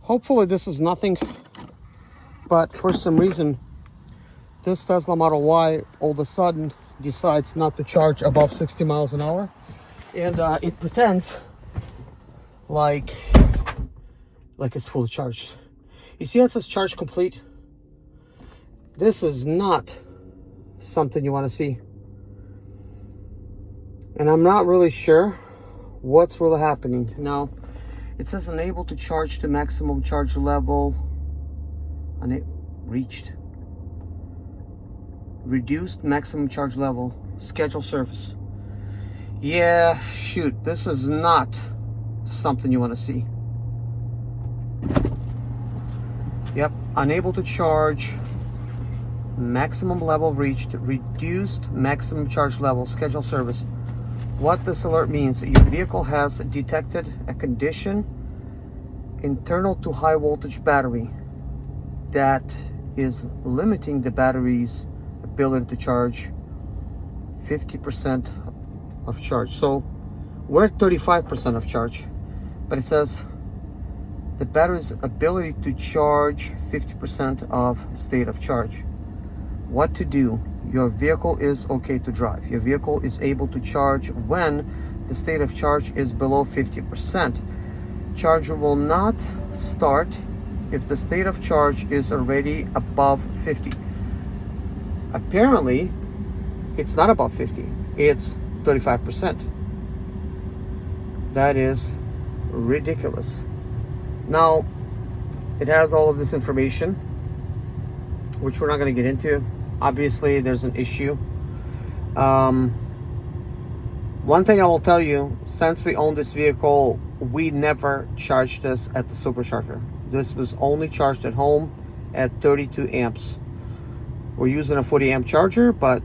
Hopefully this is nothing, but for some reason this Tesla Model Y all of a sudden decides not to charge above 60 miles an hour, and it pretends like it's fully charged. You see how it says charge complete? This is not something you want to see, and I'm not really sure what's really happening. Now it says unable to charge to maximum charge level, reached, reduced maximum charge level, schedule service. Yeah, shoot, this is not something you want to see. Yep, unable to charge, maximum level reached, reduced maximum charge level, schedule service. What this alert means, your vehicle has detected a condition internal to high voltage battery that is limiting the battery's ability to charge 50% of charge. So we're at 35% of charge, but it says the battery's ability to charge 50% of state of charge. What to do? Your vehicle is okay to drive. Your vehicle is able to charge when the state of charge is below 50%. Charger will not start if the state of charge is already above 50. Apparently, it's not above 50. It's 35%. That is ridiculous. Now, it has all of this information, which we're not going to get into. Obviously, there's an issue. One thing I will tell you, since we own this vehicle, we never charged this at the supercharger. This was only charged at home at 32 amps. We're using a 40 amp charger, but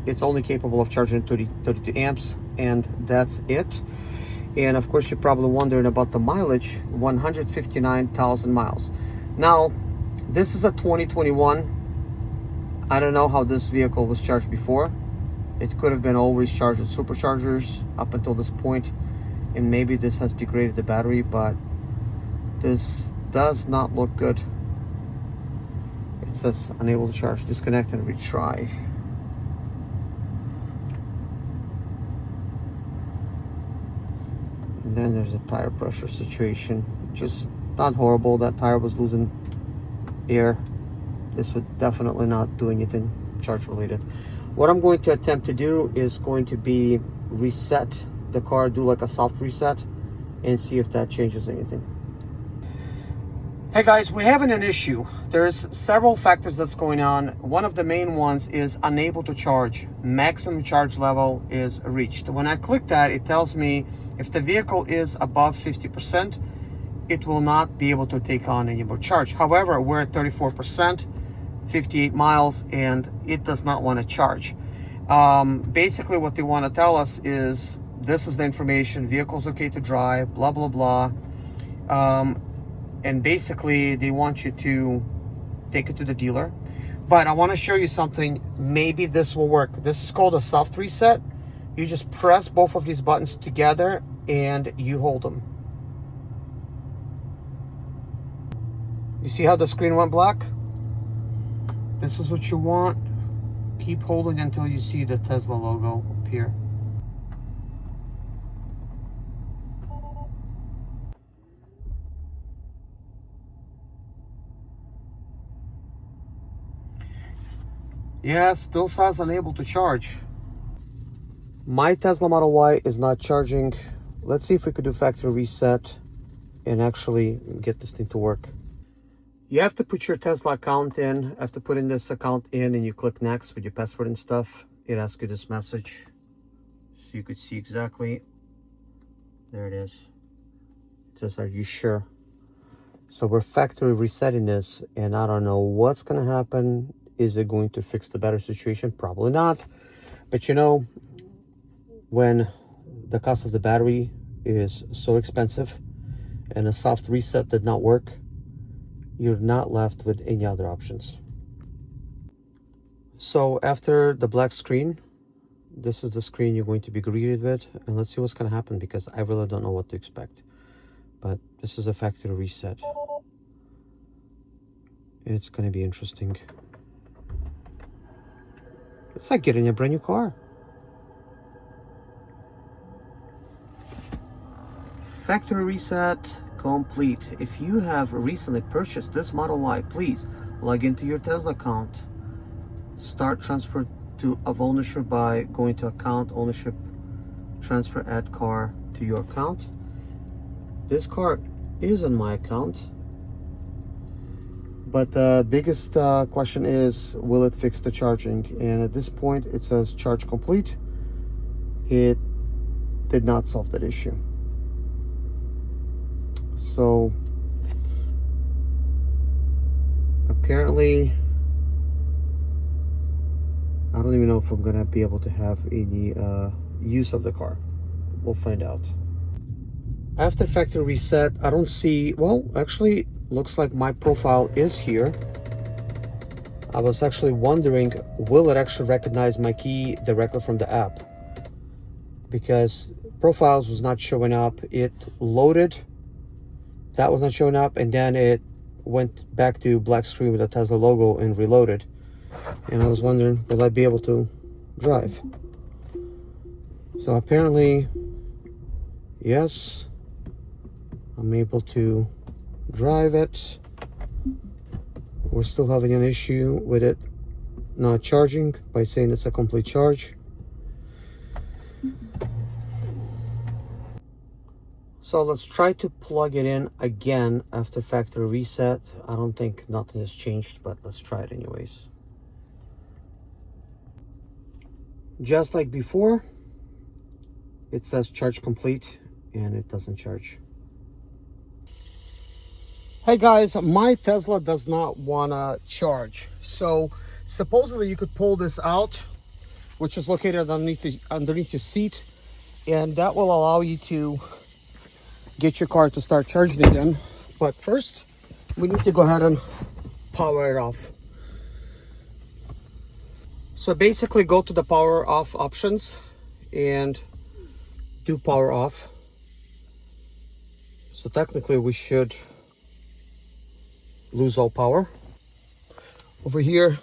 it's only capable of charging 32 amps, and that's it. And of course, you're probably wondering about the mileage, 159,000 miles. Now, this is a 2021. I don't know how this vehicle was charged before. It could have been always charged with superchargers up until this point, and maybe this has degraded the battery, but this does not look good. It says unable to charge, disconnect and retry. And then there's a tire pressure situation, just not horrible. That tire was losing air. This would definitely not do anything charge related. What I'm going to attempt to do is going to be reset the car, do like a soft reset, and see if that changes anything. Hey guys, we're having an issue. There's several factors that's going on. One of the main ones is unable to charge. Maximum charge level is reached. When I click that, it tells me if the vehicle is above 50%, it will not be able to take on any more charge. However, we're at 34%, 58 miles, and it does not want to charge. Basically what they want to tell us is this is the information, vehicle's okay to drive, blah blah blah, and basically they want you to take it to the dealer. But I want to show you something. Maybe this will work. This is called a soft reset. You just press both of these buttons together and you hold them. You see how the screen went black? This is what you want. Keep holding until you see the Tesla logo appear. Yeah, still says unable to charge. My Tesla Model Y is not charging. Let's see if we could do factory reset and actually get this thing to work. You have to put your Tesla account in. I have to put in this account in, and you click next with your password and stuff. It asks you this message, so you could see exactly. There it is. It says, are you sure? So we're factory resetting this, and I don't know what's gonna happen. Is it going to fix the battery situation? Probably not. But you know, when the cost of the battery is so expensive and a soft reset did not work, you're not left with any other options. So after the black screen, this is the screen you're going to be greeted with, and let's see what's going to happen, because I really don't know what to expect. But this is a factory reset. It's gonna be interesting. It's like getting a brand new car. Factory reset complete. If you have recently purchased this Model Y, please log into your Tesla account. Start transfer of ownership by going to account, ownership, transfer, add car to your account. This car is on my account, but the biggest question is, will it fix the charging? And at this point it says charge complete. It did not solve that issue. So apparently I don't even know if I'm gonna be able to have any use of the car. We'll find out. After factory reset, I don't see, well, actually looks like my profile is here. I was actually wondering, will it actually recognize my key directly from the app? Because profiles was not showing up. It loaded, that was not showing up, and then it went back to black screen with the Tesla logo and reloaded. And I was wondering, will I be able to drive? So apparently, yes, I'm able to drive it. We're still having an issue with it not charging by saying it's a complete charge. So let's try to plug it in again after factory reset. I don't think nothing has changed, but let's try it anyways. Just like before, it says charge complete and it doesn't charge. Hey guys, my Tesla does not want to charge. So supposedly you could pull this out, which is located underneath your seat, and that will allow you to get your car to start charging again. But first, we need to go ahead and power it off. So basically go to the power off options and do power off. So technically we should lose all power. Over here,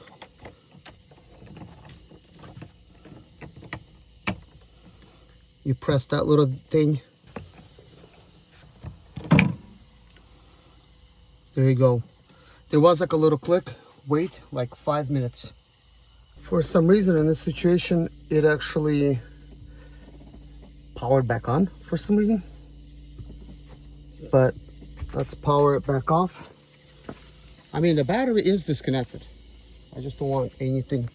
you press that little thing. There you go. There was like a little click. Wait like 5 minutes. For some reason in this situation, it actually powered back on for some reason. But let's power it back off. I mean, the battery is disconnected. I just don't want anything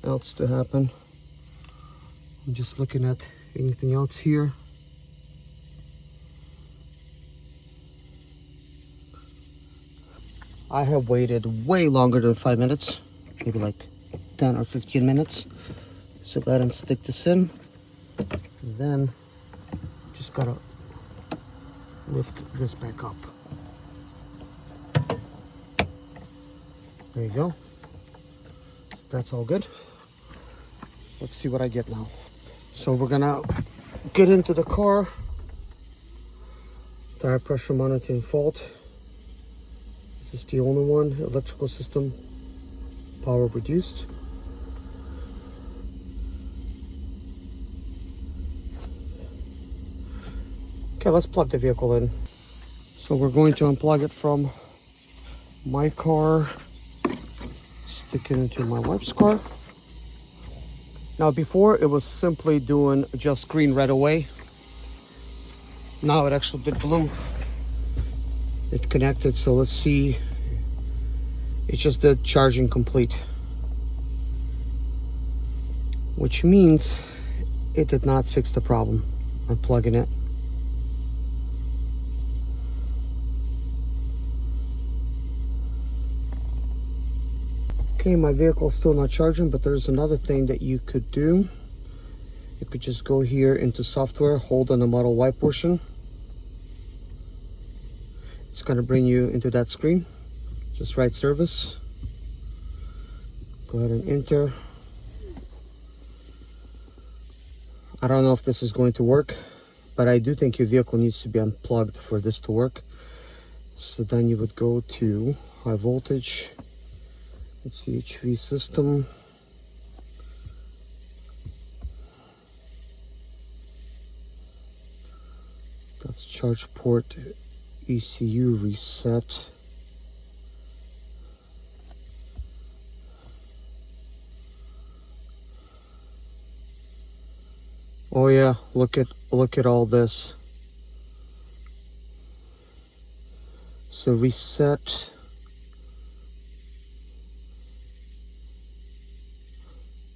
else to happen. I'm just looking at anything else here. I have waited way longer than 5 minutes, maybe like 10 or 15 minutes. So go ahead and stick this in. And then just gotta lift this back up. There you go. So that's all good. Let's see what I get now. So we're gonna get into the car. Tire pressure monitoring fault. This is the only one. Electrical system power reduced. Okay, let's plug the vehicle in. So we're going to unplug it from my car, stick it into my wife's car. Now before it was simply doing just green right away. Now it actually did blue. It connected, so let's see. It just did charging complete, which means it did not fix the problem. Unplugging it. Okay, my vehicle is still not charging, but there's another thing that you could do. You could just go here into software, hold on the Model Y portion. It's going to bring you into that screen. Just write service. Go ahead and enter. I don't know if this is going to work, but I do think your vehicle needs to be unplugged for this to work. So then you would go to high voltage. It's the HV system. That's charge port ECU reset. Oh yeah, look at all this. So reset.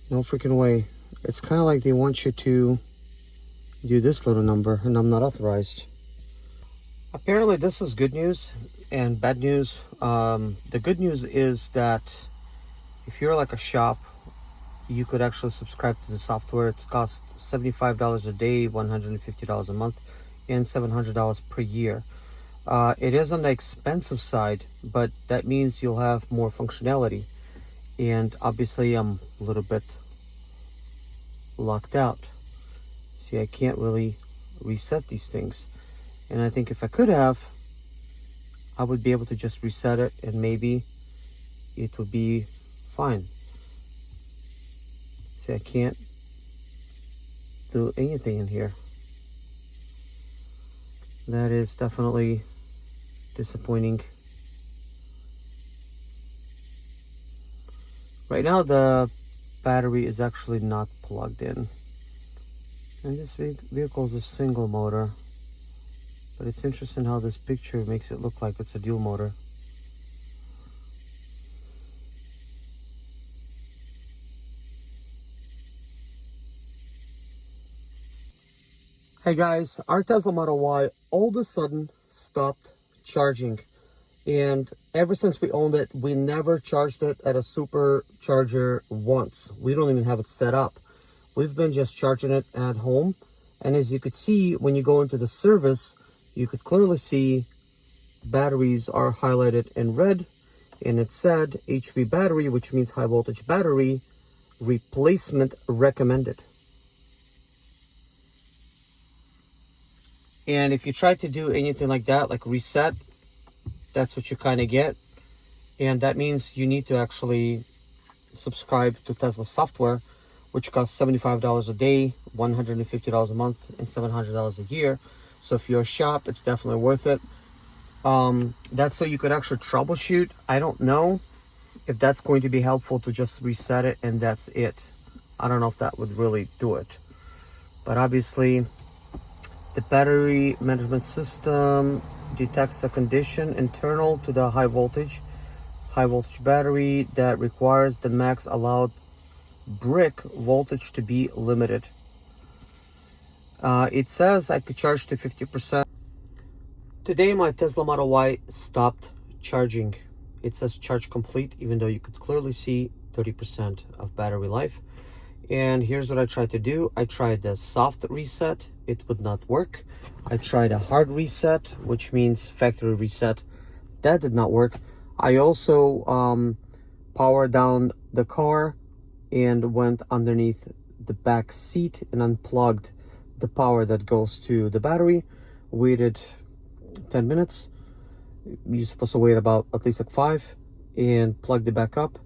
No freaking way. It's kind of like they want you to do this little number, and I'm not authorized. Apparently this is good news and bad news. The good news is that if you're like a shop, you could actually subscribe to the software. It's cost $75 a day, $150 a month, and $700 per year. It is on the expensive side, but that means you'll have more functionality. And obviously I'm a little bit locked out. See, I can't really reset these things. And I think if I could have, I would be able to just reset it and maybe it would be fine. See, I can't do anything in here. That is definitely disappointing. Right now the battery is actually not plugged in. And this vehicle is a single motor. But it's interesting how this picture makes it look like it's a dual motor. Hey guys, our Tesla Model Y all of a sudden stopped charging. And ever since we owned it, we never charged it at a supercharger once. We don't even have it set up. We've been just charging it at home. And as you could see, when you go into the service, you could clearly see batteries are highlighted in red. And it said HV battery, which means high voltage battery, replacement recommended. And if you try to do anything like that, like reset, that's what you kind of get. And that means you need to actually subscribe to Tesla software, which costs $75 a day, $150 a month, and $700 a year. So if you're a shop, it's definitely worth it. That's so you could actually troubleshoot. I don't know if that's going to be helpful to just reset it and that's it. I don't know if that would really do it. But obviously, the battery management system detects a condition internal to the high voltage battery that requires the max allowed brick voltage to be limited. It says I could charge to 50%. Today my Tesla Model Y stopped charging. It says charge complete, even though you could clearly see 30% of battery life. And here's what I tried to do. I tried the soft reset. It would not work. I tried a hard reset, which means factory reset. That did not work. I also powered down the car and went underneath the back seat and unplugged the power that goes to the battery. Waited 10 minutes. You're supposed to wait about at least like 5 and plugged it back up.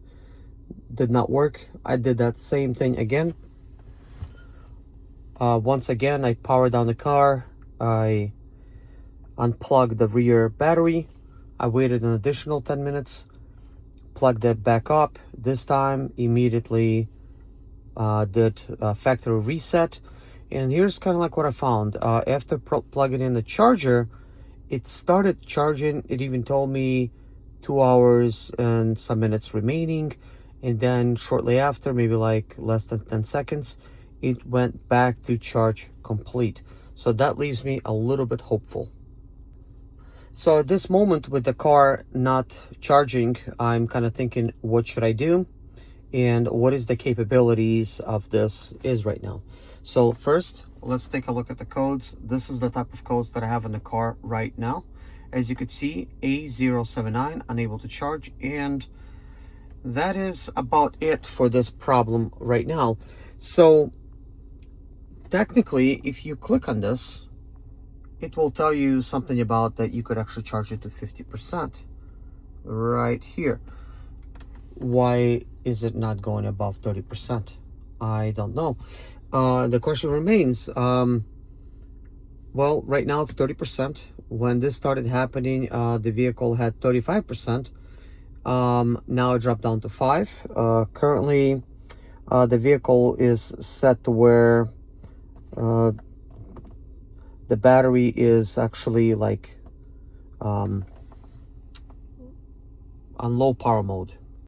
Did not work. I did that same thing again. Once again, I powered down the car. I unplugged the rear battery. I waited an additional 10 minutes, plugged it back up. This time, immediately did a factory reset. And here's kind of like what I found. After plugging in the charger, it started charging. It even told me 2 hours and some minutes remaining. And then shortly after, maybe like less than 10 seconds, it went back to charge complete. So that leaves me a little bit hopeful. So at this moment, with the car not charging, I'm kind of thinking, what should I do? And what is the capabilities of this is right now. So first, let's take a look at the codes. This is the type of codes that I have in the car right now. As you can see, A079, unable to charge. And that is about it for this problem right now. So technically, if you click on this, it will tell you something about that you could actually charge it to 50% right here. Why is it not going above 30%? I don't know. The question remains, well, right now it's 30%. When this started happening, the vehicle had 35%. Now it dropped down to 5. Currently, the vehicle is set to where the battery is actually like on low power mode.